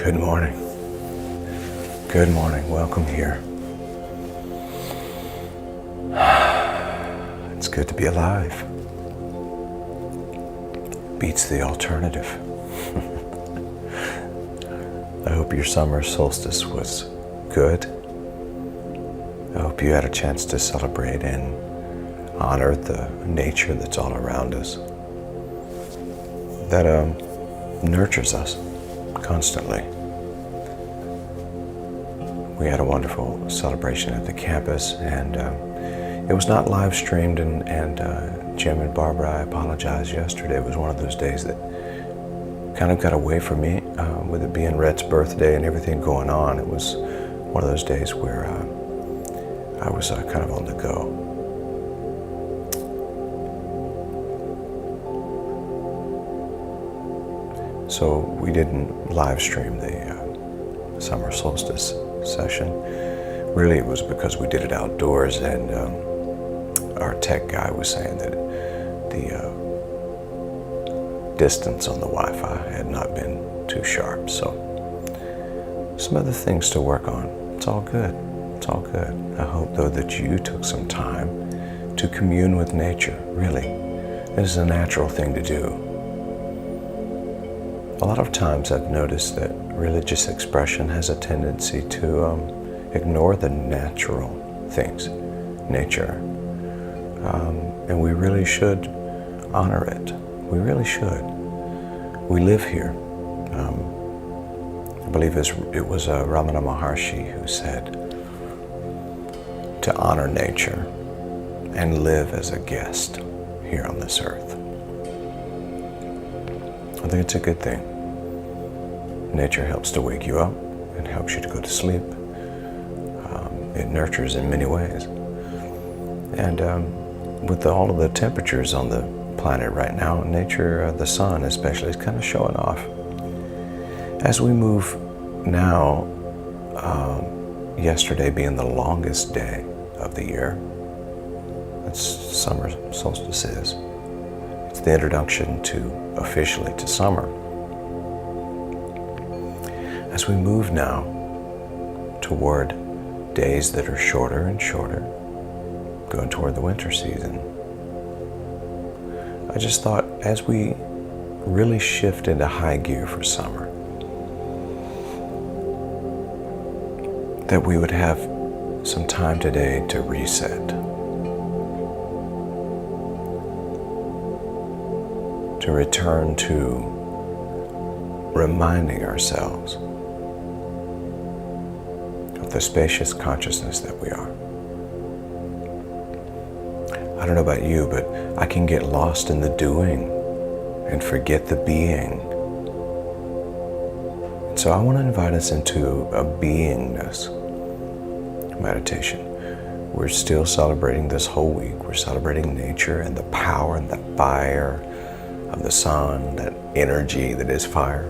Good morning. Good morning. Welcome here. It's good to be alive. Beats the alternative. I hope your summer solstice was good. I hope you had a chance to celebrate and honor the nature that's all around us, that nurtures us constantly. We had a wonderful celebration at the campus, and it was not live streamed, and Jim and Barbara, I apologize yesterday. It was one of those days that kind of got away from me, with it being Rhett's birthday and everything going on. It was one of those days where I was kind of on the go. So we didn't live stream the summer solstice session. Really, it was because we did it outdoors, and our tech guy was saying that the distance on the Wi-Fi had not been too sharp. So some other things to work on. It's all good. It's all good. I hope, though, that you took some time to commune with nature. Really, it is a natural thing to do. A lot of times I've noticed that religious expression has a tendency to ignore the natural things, nature. And we really should honor it. We really should. We live here. I believe it was Ramana Maharshi who said to honor nature and live as a guest here on this earth. I think it's a good thing. Nature helps to wake you up. It helps you to go to sleep. It nurtures in many ways. And with all of the temperatures on the planet right now, nature, the sun especially, is kind of showing off. As we move now, yesterday being the longest day of the year, that's summer solstice is. It's the introduction officially to summer. As we move now toward days that are shorter and shorter, going toward the winter season, I just thought as we really shift into high gear for summer, that we would have some time today to reset, to return to reminding ourselves of the spacious consciousness that we are. I don't know about you, but I can get lost in the doing and forget the being. So I want to invite us into a beingness meditation. We're still celebrating this whole week. We're celebrating nature and the power and the fire of the sun, that energy that is fire,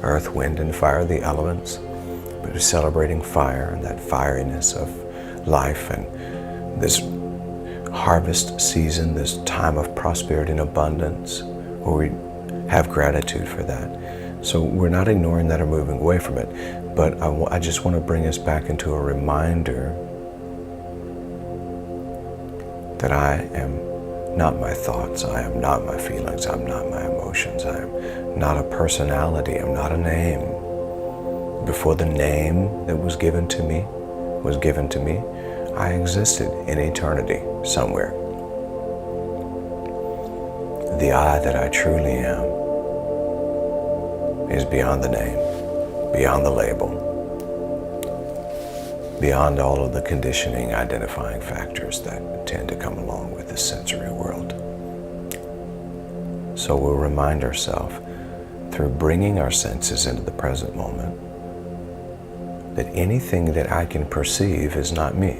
earth, wind, and fire, the elements. But we're celebrating fire and that fieriness of life, and this harvest season, this time of prosperity and abundance, where we have gratitude for that. So we're not ignoring that or moving away from it, but I just want to bring us back into a reminder that I am not my thoughts, I am not my feelings, I'm not my emotions, I am not a personality, I'm not a name. Before the name that was given to me, I existed in eternity somewhere. The I that I truly am is beyond the name, beyond the label, beyond all of the conditioning, identifying factors that tend to come along with the sensory world. So we'll remind ourselves through bringing our senses into the present moment that anything that I can perceive is not me.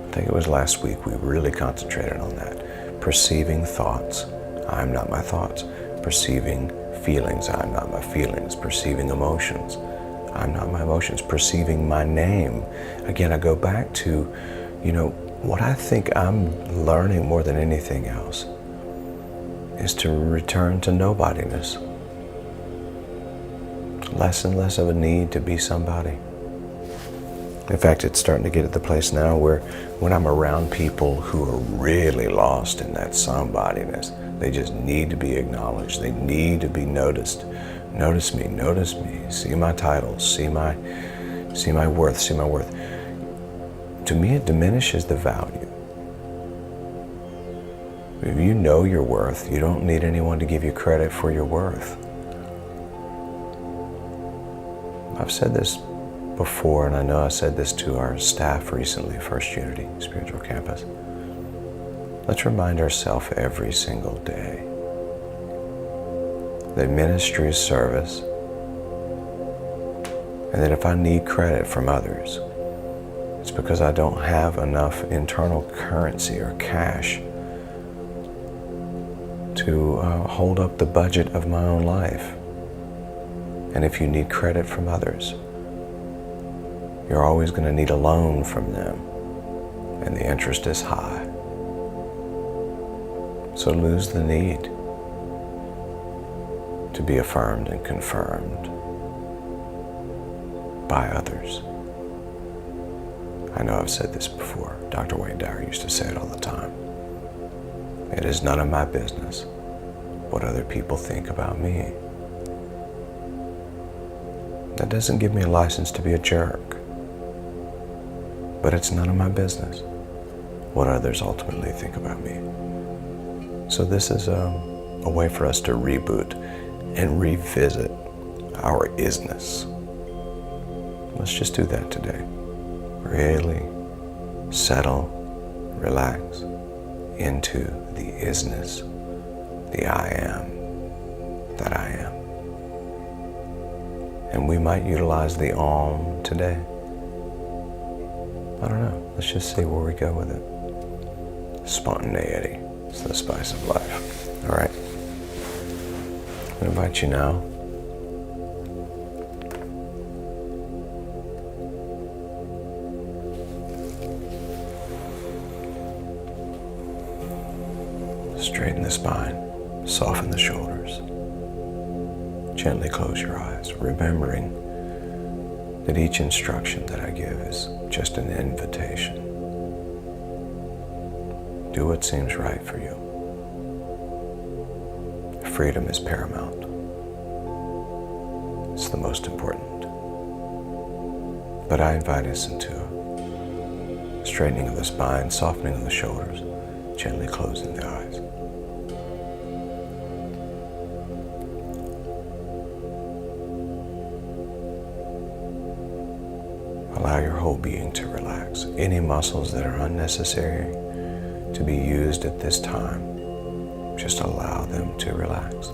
I think it was last week we really concentrated on that. Perceiving thoughts, I'm not my thoughts. Perceiving feelings, I'm not my feelings. Perceiving emotions, I'm not my emotions. Perceiving my name. Again, I go back to, what I think I'm learning more than anything else is to return to nobodiness. less and less of a need to be somebody. In fact, it's starting to get at the place now where when I'm around people who are really lost in that somebodyness, they just need to be acknowledged. They need to be noticed. Notice me, see my titles, see my worth. To me, it diminishes the value. If you know your worth, you don't need anyone to give you credit for your worth. I've said this before, and I know I said this to our staff recently, First Unity Spiritual Campus. Let's remind ourselves every single day that ministry is service, and that if I need credit from others, it's because I don't have enough internal currency or cash to hold up the budget of my own life. And if you need credit from others, you're always going to need a loan from them, and the interest is high. So lose the need to be affirmed and confirmed by others. I know I've said this before. Dr. Wayne Dyer used to say it all the time. It is none of my business what other people think about me. That doesn't give me a license to be a jerk, but it's none of my business what others ultimately think about me. So this is a way for us to reboot and revisit our isness. Let's just do that today. Really settle, relax into the isness, the I am that I am. And we might utilize the Om today. I don't know. Let's just see where we go with it. Spontaneity is the spice of life. All right. I invite you now straighten the spine, soften the shoulders, gently close your eyes, remembering that each instruction that I give is just an invitation. Do what seems right for you. Freedom is paramount. It's the most important. But I invite us into a straightening of the spine, softening of the shoulders, gently closing the eyes. Allow your whole being to relax. Any muscles that are unnecessary to be used at this time, just allow them to relax.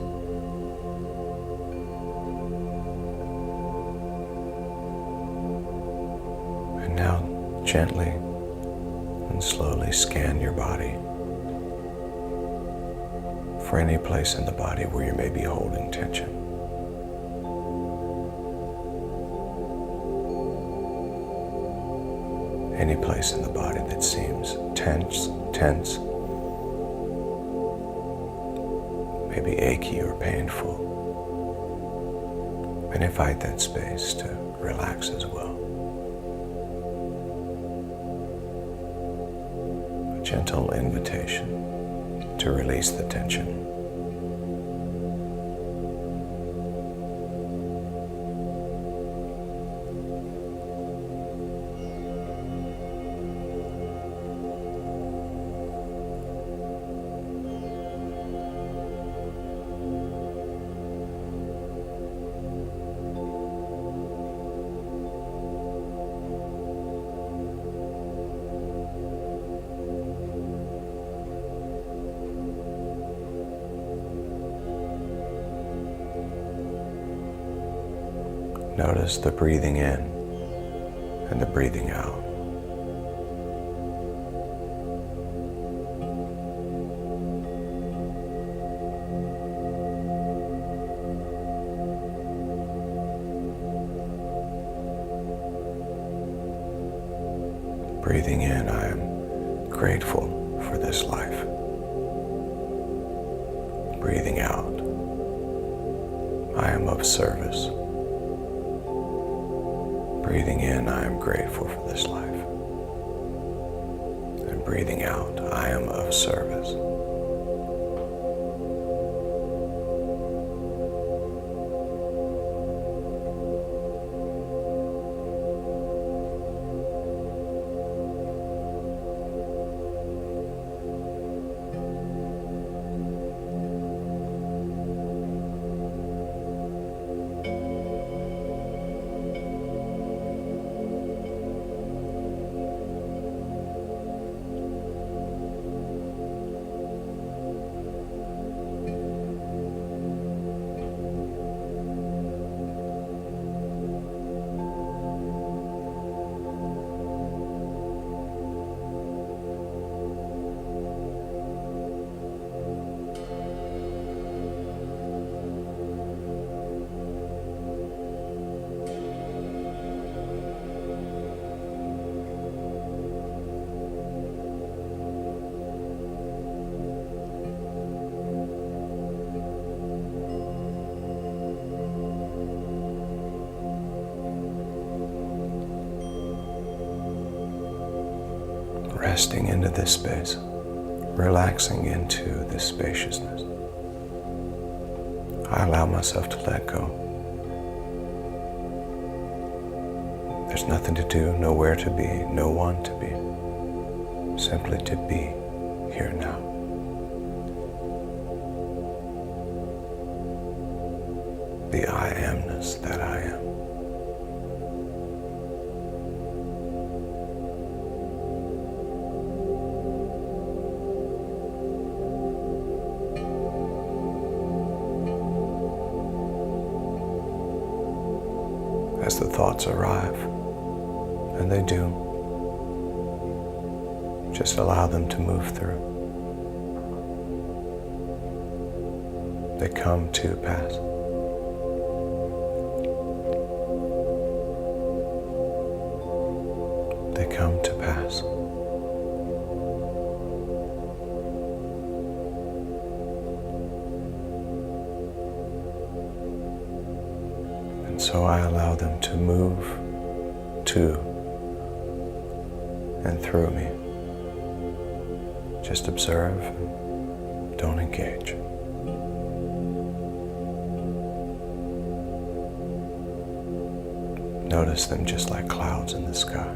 And now gently and slowly scan your body for any place in the body where you may be holding tension. Any place in the body that seems tense, maybe achy or painful. And invite that space to relax as well. A gentle invitation to release the tension. Notice the breathing in and the breathing out. Breathing in, I am grateful for this life. Breathing out, I am of service. Breathing in, I am grateful for this life. And breathing out, I am of service. Resting into this space, relaxing into this spaciousness. I allow myself to let go. There's nothing to do, nowhere to be, no one to be. Simply to be here now. The I amness that I am. As the thoughts arrive, and they do, just allow them to move through. They come to pass. They come to pass. So I allow them to move to and through me. Just observe, don't engage. Notice them just like clouds in the sky.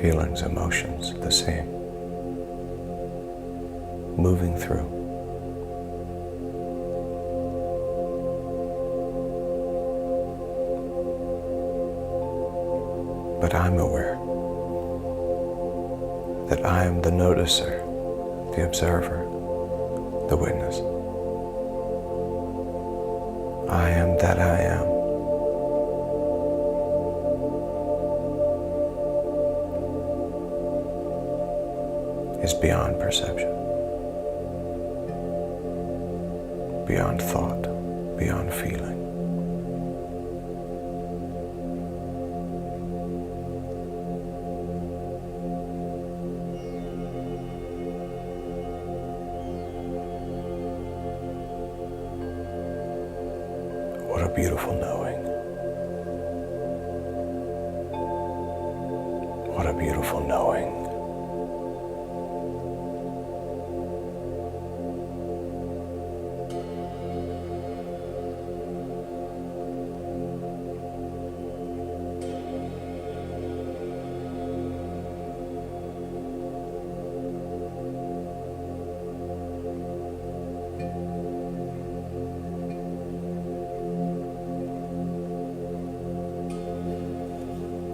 Feelings, emotions, the same. Moving through. But I'm aware that I am the noticer, the observer, the witness. I am that I am. Is beyond perception, beyond thought, beyond feeling. What a beautiful knowing. What a beautiful knowing.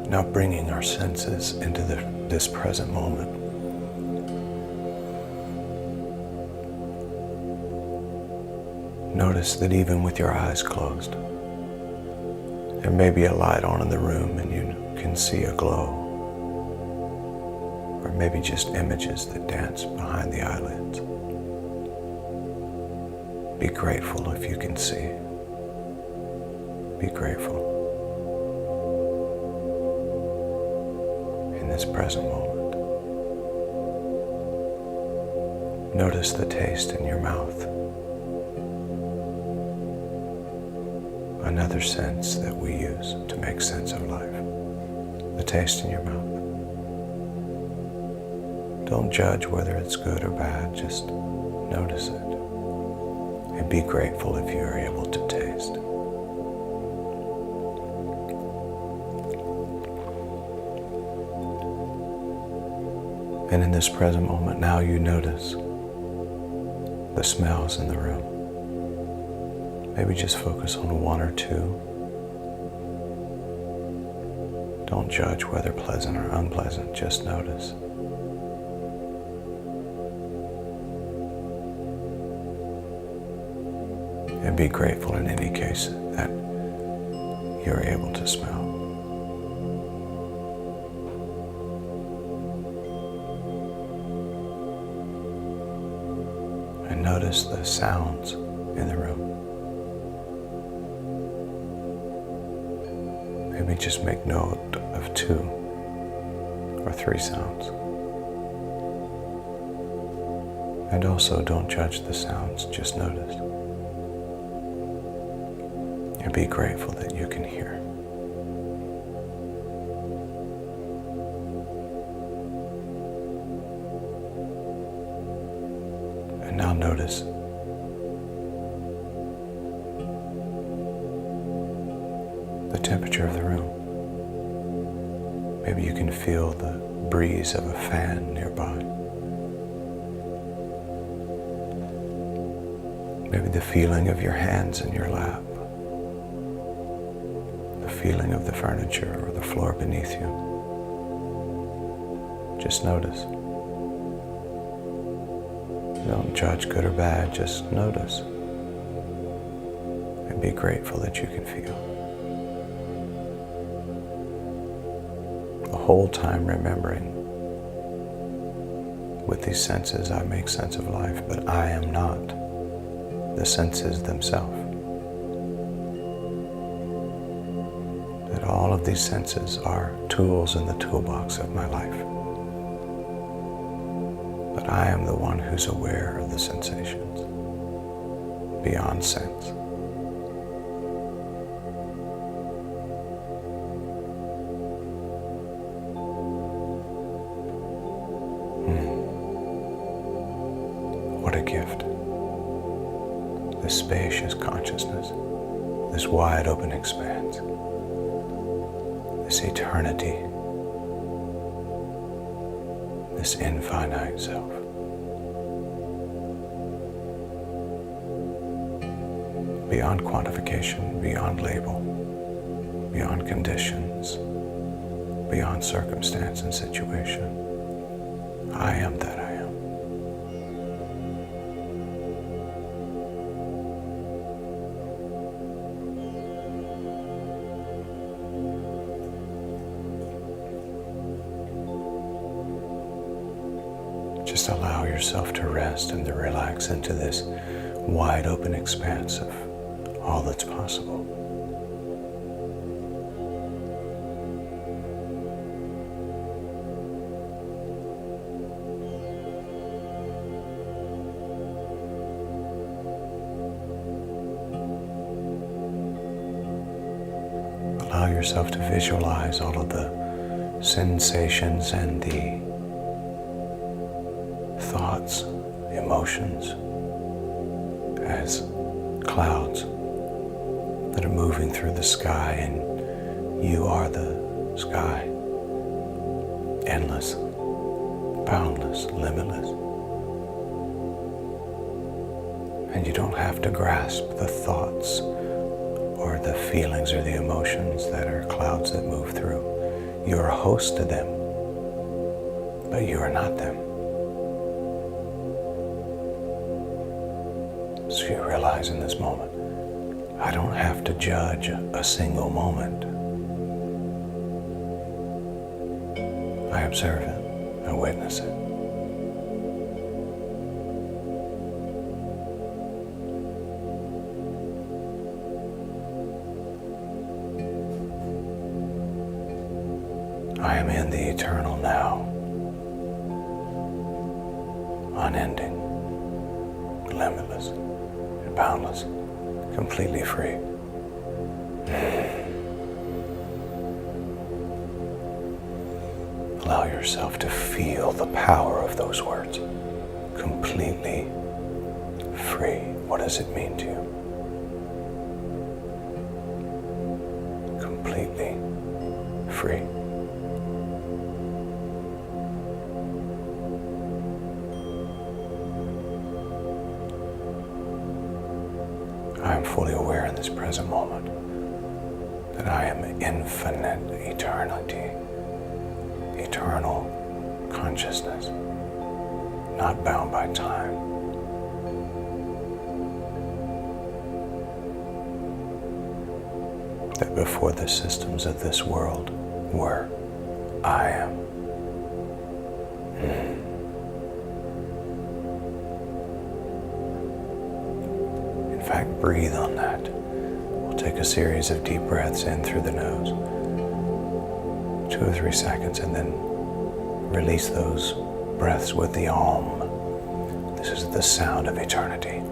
Now bringing our senses into this present moment. Notice that even with your eyes closed, there may be a light on in the room and you can see a glow, or maybe just images that dance behind the eyelids. Be grateful if you can see. Be grateful. In this present moment, notice the taste in your mouth another sense that we use to make sense of life. The taste in your mouth. Don't judge whether it's good or bad, just notice it. And be grateful if you are able to taste. And in this present moment, now you notice the smells in the room. Maybe just focus on one or two. Don't judge whether pleasant or unpleasant, just notice. And be grateful in any case that you're able to smell. And notice the sounds in the room. Maybe just make note of 2 or 3 sounds. And also don't judge the sounds, just notice. And be grateful that you can hear. And now notice the temperature of the room. Maybe you can feel the breeze of a fan nearby. Maybe the feeling of your hands in your lap. The feeling of the furniture or the floor beneath you. Just notice. Don't judge good or bad, just notice. And be grateful that you can feel. The whole time remembering, with these senses I make sense of life, but I am not the senses themselves. That all of these senses are tools in the toolbox of my life. But I am the one who's aware of the sensations beyond sense. What a gift. This spacious consciousness, this wide open expanse, this eternity, this infinite self. Beyond quantification, beyond label, beyond conditions, beyond circumstance and situation. I am that I am. Just allow yourself to rest and to relax into this wide open expanse of all that's possible. Allow yourself to visualize all of the sensations and the thoughts, emotions as clouds that are moving through the sky, and you are the sky, endless, boundless, limitless. And you don't have to grasp the thoughts or the feelings or the emotions that are clouds that move through. You're a host to them, but you are not them. So you realize in this moment, I don't have to judge a single moment. I observe it, I witness it. I am in the eternal now, unending, limitless, and boundless, completely free. Allow yourself to feel the power of those words. Completely free. What does it mean to you? Completely free. I am fully aware in this present moment that I am infinite eternity, eternal consciousness, not bound by time. That before the systems of this world were, I am. In fact, breathe on that. We'll take a series of deep breaths in through the nose, 2 or 3 seconds, and then release those breaths with the Om. This is the sound of eternity,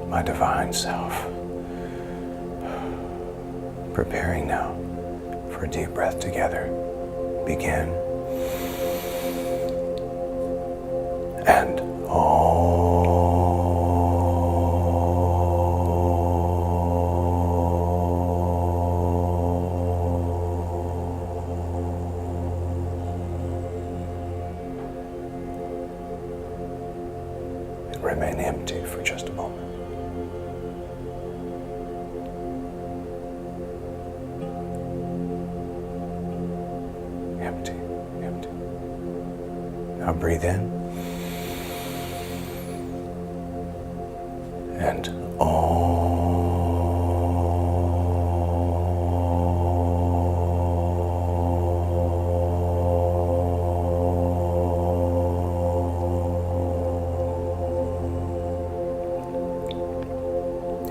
my divine self. Preparing now for a deep breath together. Begin. And remain empty for just a moment. Empty, empty. Now breathe in. And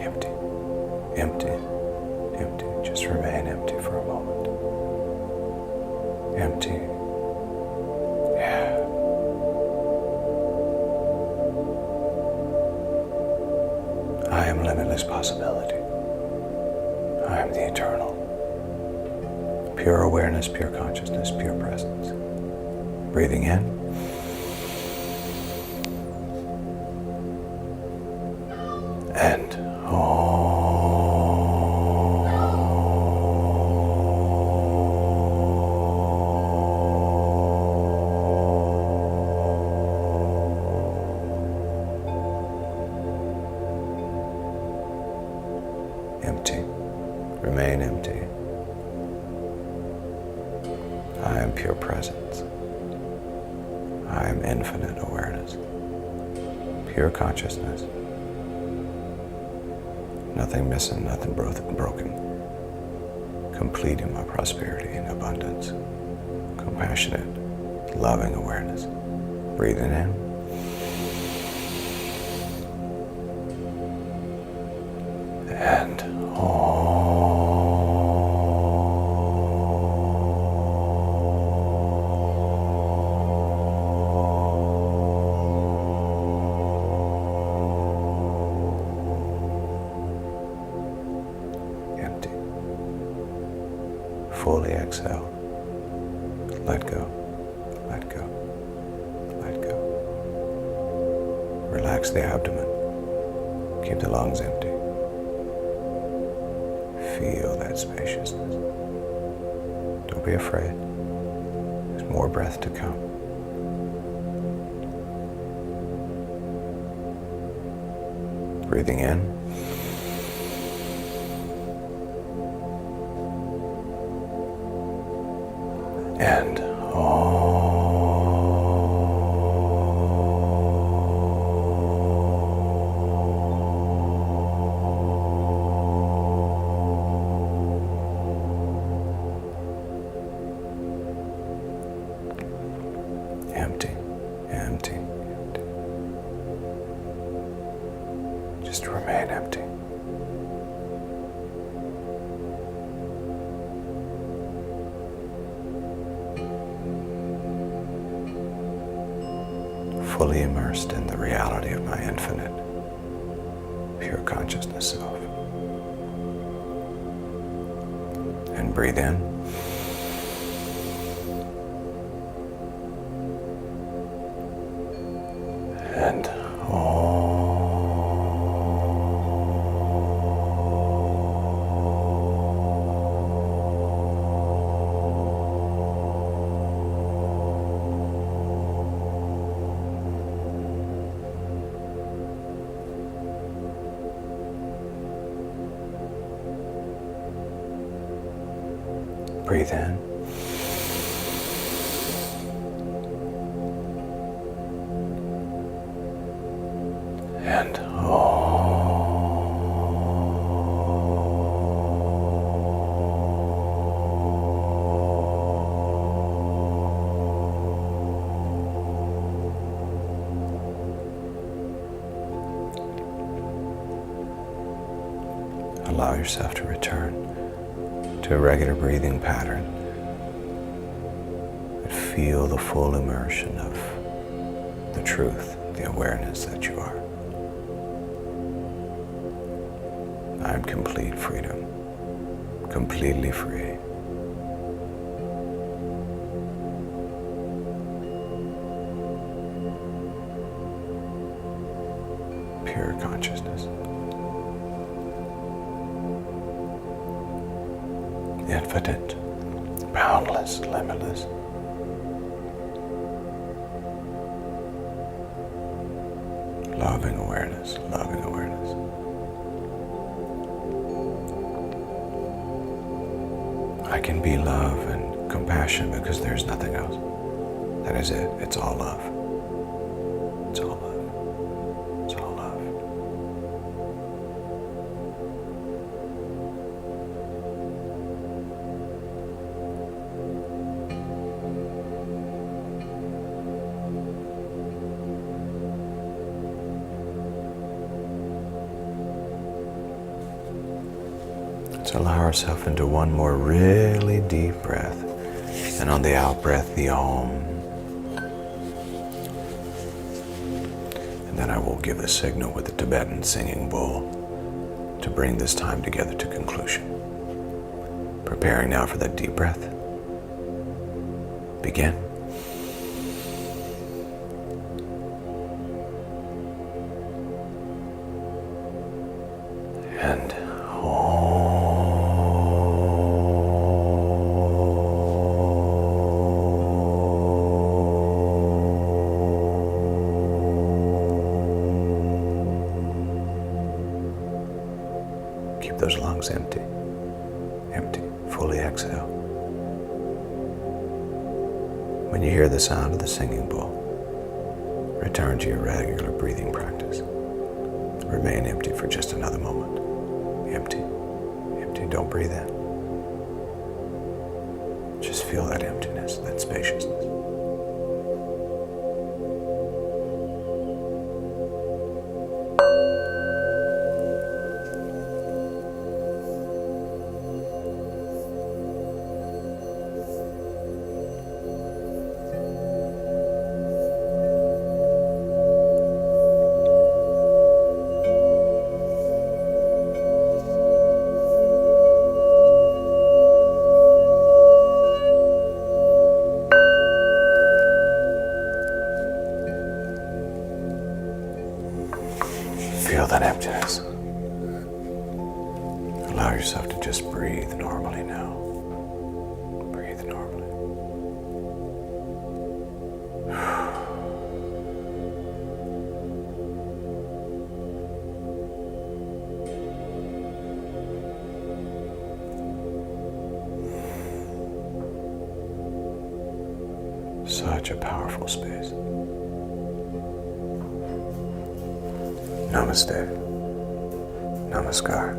empty, empty, empty. Just remain empty for a moment. Empty. Yeah. I am limitless possibility. I am the eternal. Pure awareness, pure consciousness, pure presence. Breathing in. And empty. Remain empty. I am pure presence. I am infinite awareness. Pure consciousness. Nothing missing, nothing broken. Complete in my prosperity and abundance. Compassionate, loving awareness. Breathing in. And empty. Fully exhale. Let go. Let go. Let go. Relax the abdomen. Keep the lungs empty. Feel that spaciousness. Don't be afraid. There's more breath to come. Breathing in. And empty, empty, empty. Just remain empty. Fully immersed in the reality of my infinite, pure consciousness self. Breathe in. And breathe in. And allow yourself to return to a regular breathing pattern. And feel the full immersion of the truth, the awareness that you are. I am complete freedom, completely free. Pure consciousness. Infinite, boundless, limitless. Loving awareness, loving awareness. I can be love and compassion because there's nothing else. That is it. It's all love. It's all love. It's all love. Let's allow ourselves into one more really deep breath. And on the out breath, the Om. And then I will give the signal with the Tibetan singing bowl to bring this time together to conclusion. Preparing now for that deep breath. Begin. And keep those lungs empty. Empty. Fully exhale. When you hear the sound of the singing bowl, return to your regular breathing practice. Remain empty for just another moment. Empty. Empty. Don't breathe in. Just feel that emptiness, that spaciousness. Feel that emptiness. Allow yourself to just breathe normally now. Breathe normally. Such a powerful space. Namaste. Namaskar.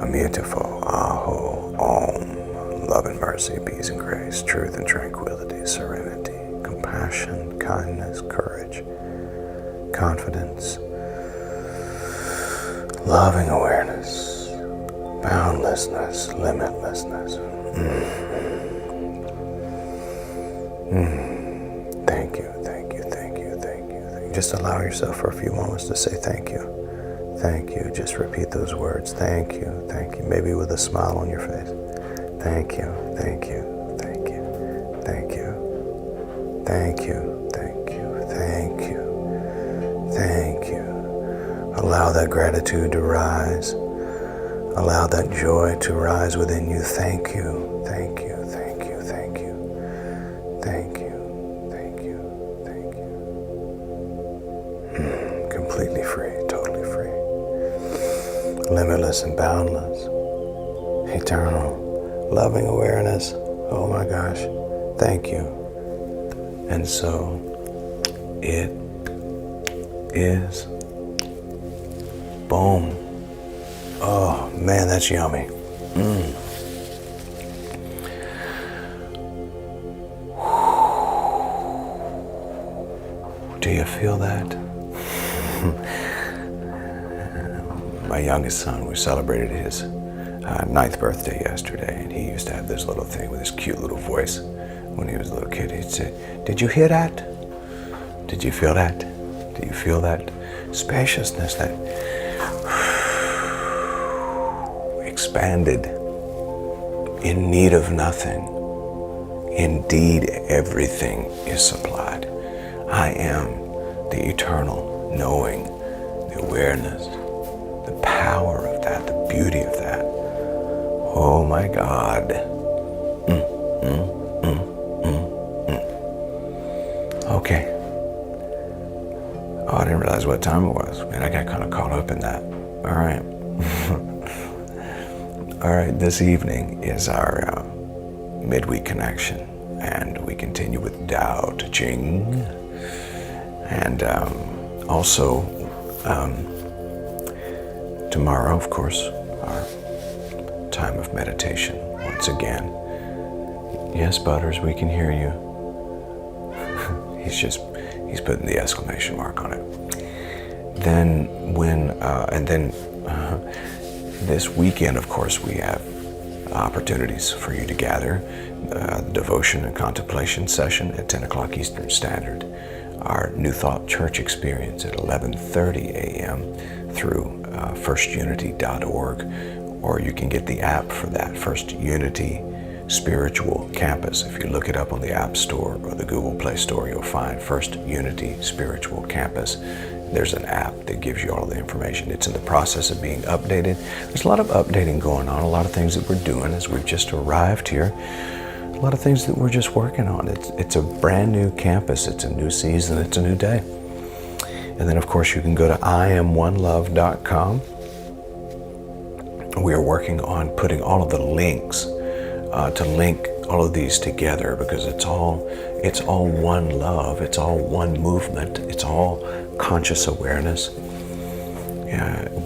Amitabha. Aho. Om. Love and mercy, peace and grace, truth and tranquility, serenity, compassion, kindness, courage, confidence, loving awareness, boundlessness, limitlessness. Thank you, thank you, thank you, thank you, thank you. Just allow yourself for a few moments to say thank you. Thank you. Just repeat those words. Thank you, maybe with a smile on your face. Thank you, thank you, thank you, thank you, thank you, thank you, thank you, thank you. Allow that gratitude to rise. Allow that joy to rise within you. Thank you, thank you, thank you, thank you, thank you, thank you, thank you. Completely free, totally free. Limitless and boundless. Eternal, loving awareness. Oh my gosh, thank you. And so it is. Boom. Oh man, that's yummy. Do you feel that? My youngest son, we celebrated his 9th birthday yesterday, and he used to have this little thing with his cute little voice. When he was a little kid, he'd say, "Did you hear that? Did you feel that? Do you feel that spaciousness, that expanded, in need of nothing? Indeed, everything is supplied. I am the eternal knowing, the awareness, the power of that, the beauty of that. Oh my God. Okay. Oh, I didn't realize what time it was. Man, I got kind of caught up in that. All right. All right, this evening is our midweek connection, and we continue with Tao Te Ching. And also, tomorrow, of course, our time of meditation once again. Yes, Butters, we can hear you. He's putting the exclamation mark on it. Then this weekend, of course, we have opportunities for you to gather. The devotion and contemplation session at 10 o'clock Eastern Standard. Our New Thought Church experience at 11:30 a.m. through firstunity.org, or you can get the app for that, First Unity Spiritual Campus. If you look it up on the App Store or the Google Play Store, you'll find First Unity Spiritual Campus. There's an app that gives you all the information. It's in the process of being updated. There's a lot of updating going on, a lot of things that we're doing as we've just arrived here. A lot of things that we're just working on. It's a brand new campus. It's a new season. It's a new day. And then, of course, you can go to iamonelove.com. We are working on putting all of the links to link all of these together, because it's all one love. It's all one movement. It's all conscious awareness.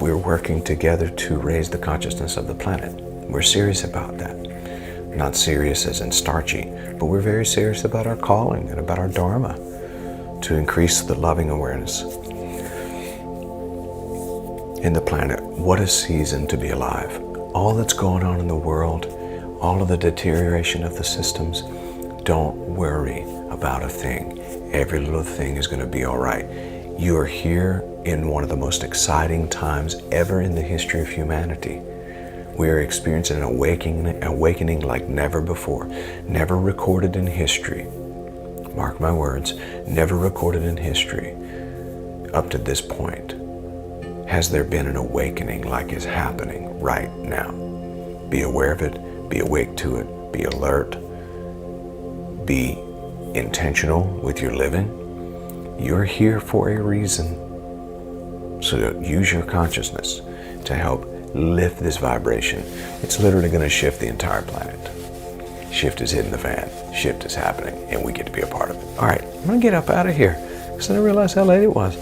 We're working together to raise the consciousness of the planet. We're serious about that. Not serious as in starchy, but we're very serious about our calling and about our dharma to increase the loving awareness in the planet. What a season to be alive. All that's going on in the world, all of the deterioration of the systems, don't worry about a thing. Every little thing is going to be all right. You are here in one of the most exciting times ever in the history of humanity. We are experiencing an awakening like never before, never recorded in history. Mark my words, never recorded in history up to this point has there been an awakening like is happening right now. Be aware of it, be awake to it, be alert, be intentional with your living. You're here for a reason. So use your consciousness to help lift this vibration. It's literally going to shift the entire planet. Shift is hitting the fan. Shift is happening, and we get to be a part of it. All right, I'm going to get up out of here because I didn't realize how late it was.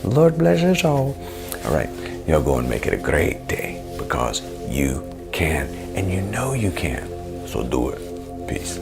Lord bless us all. All right, y'all go and make it a great day, because you can, and you know you can. So do it. Peace.